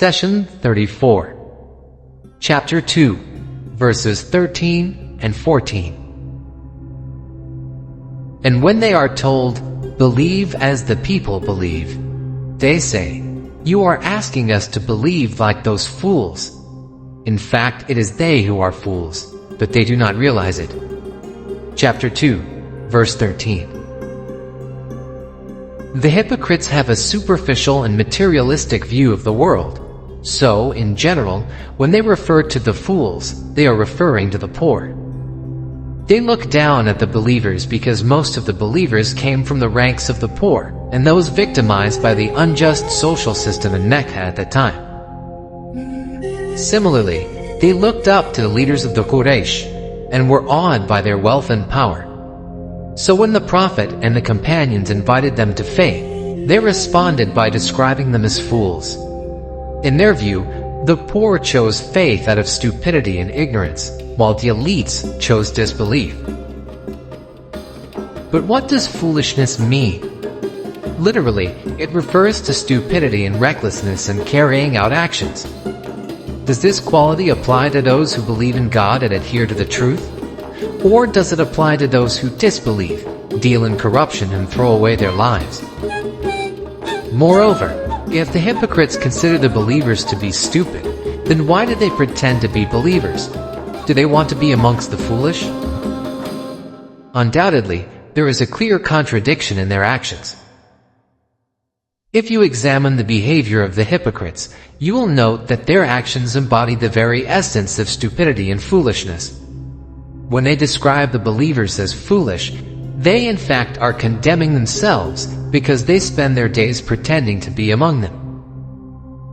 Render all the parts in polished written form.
Session 34. Chapter 2, verses 13 and 14. And when they are told, "Believe as the people believe," they say, "You are asking us to believe like those fools." In fact, it is they who are fools, but they do not realize it. Chapter 2, verse 13. The hypocrites have a superficial and materialistic view of the world. So, in general, when they refer to the fools, they are referring to the poor. They look down at the believers because most of the believers came from the ranks of the poor and those victimized by the unjust social system in Mecca at that time. Similarly, they looked up to the leaders of the Quraysh and were awed by their wealth and power. So when the Prophet and the companions invited them to faith, they responded by describing them as fools. In their view, the poor chose faith out of stupidity and ignorance, while the elites chose disbelief. But what does foolishness mean? Literally, it refers to stupidity and recklessness in carrying out actions. Does this quality apply to those who believe in God and adhere to the truth? Or does it apply to those who disbelieve, deal in corruption, and throw away their lives? Moreover, if the hypocrites consider the believers to be stupid, then why do they pretend to be believers? Do they want to be amongst the foolish? Undoubtedly, there is a clear contradiction in their actions. If you examine the behavior of the hypocrites, you will note that their actions embody the very essence of stupidity and foolishness. When they describe the believers as foolish, they in fact are condemning themselves because they spend their days pretending to be among them.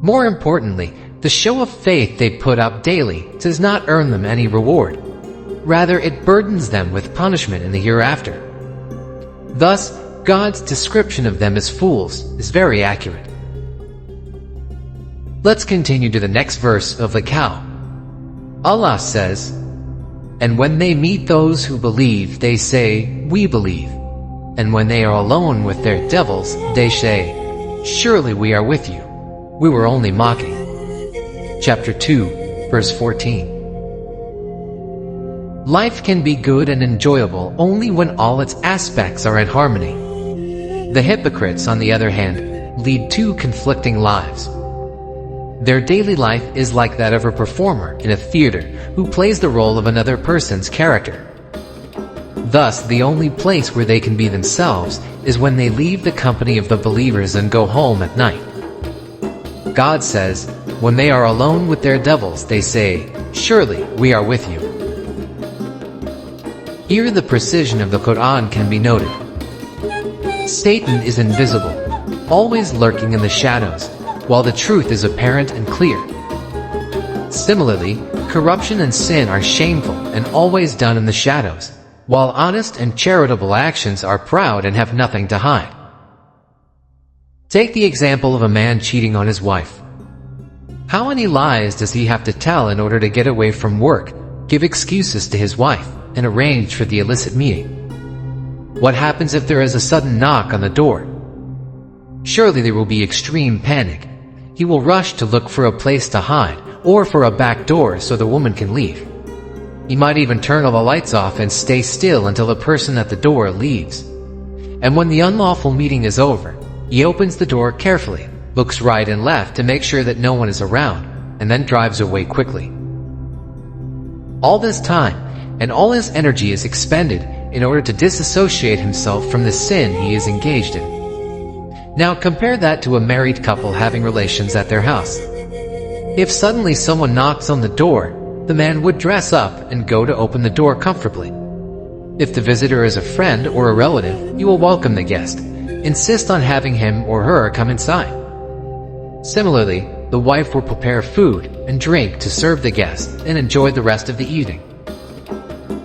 More importantly, the show of faith they put up daily does not earn them any reward. Rather, it burdens them with punishment in the hereafter. Thus, God's description of them as fools is very accurate. Let's continue to the next verse of the cow. Allah says, "And when they meet those who believe, they say, 'We believe.' And when they are alone with their devils, they say, 'Surely we are with you. We were only mocking.'" Chapter 2, verse 14. Life can be good and enjoyable only when all its aspects are in harmony. The hypocrites, on the other hand, lead two conflicting lives. Their daily life is like that of a performer in a theater who plays the role of another person's character. Thus, the only place where they can be themselves is when they leave the company of the believers and go home at night. God says, "When they are alone with their devils, they say, 'Surely we are with you.'" Here the precision of the Quran can be noted. Satan is invisible, always lurking in the shadows, while the truth is apparent and clear. Similarly, corruption and sin are shameful and always done in the shadows, while honest and charitable actions are proud and have nothing to hide. Take the example of a man cheating on his wife. How many lies does he have to tell in order to get away from work, give excuses to his wife, and arrange for the illicit meeting? What happens if there is a sudden knock on the door? Surely there will be extreme panic. He will rush to look for a place to hide, or for a back door so the woman can leave. He might even turn all the lights off and stay still until the person at the door leaves. And when the unlawful meeting is over, he opens the door carefully, looks right and left to make sure that no one is around, and then drives away quickly. All this time, and all his energy is expended in order to disassociate himself from the sin he is engaged in. Now compare that to a married couple having relations at their house. If suddenly someone knocks on the door, the man would dress up and go to open the door comfortably. If the visitor is a friend or a relative, you will welcome the guest, insist on having him or her come inside. Similarly, the wife will prepare food and drink to serve the guest and enjoy the rest of the evening.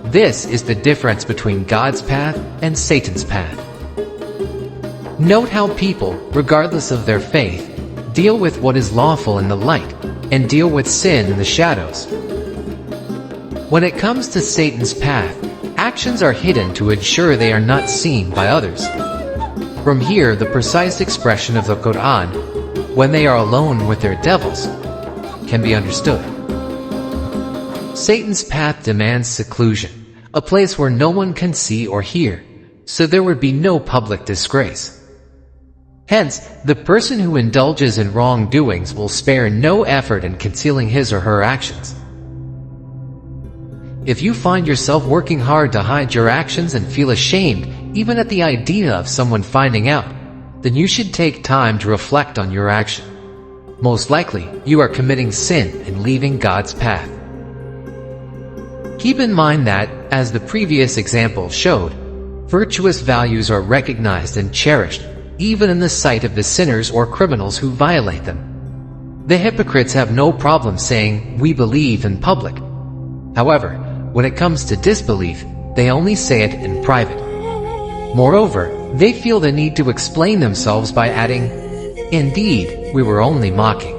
This is the difference between God's path and Satan's path. Note how people, regardless of their faith, deal with what is lawful in the light and deal with sin in the shadows. When it comes to Satan's path, actions are hidden to ensure they are not seen by others. From here the precise expression of the Quran, when they are alone with their devils, can be understood. Satan's path demands seclusion, a place where no one can see or hear, so there would be no public disgrace. Hence, the person who indulges in wrongdoings will spare no effort in concealing his or her actions. If you find yourself working hard to hide your actions and feel ashamed even at the idea of someone finding out, then you should take time to reflect on your action. Most likely, you are committing sin and leaving God's path. Keep in mind that, as the previous example showed, virtuous values are recognized and cherished, even in the sight of the sinners or criminals who violate them. The hypocrites have no problem saying, "We believe," in public. However, when it comes to disbelief, they only say it in private. Moreover, they feel the need to explain themselves by adding, "Indeed, we were only mocking."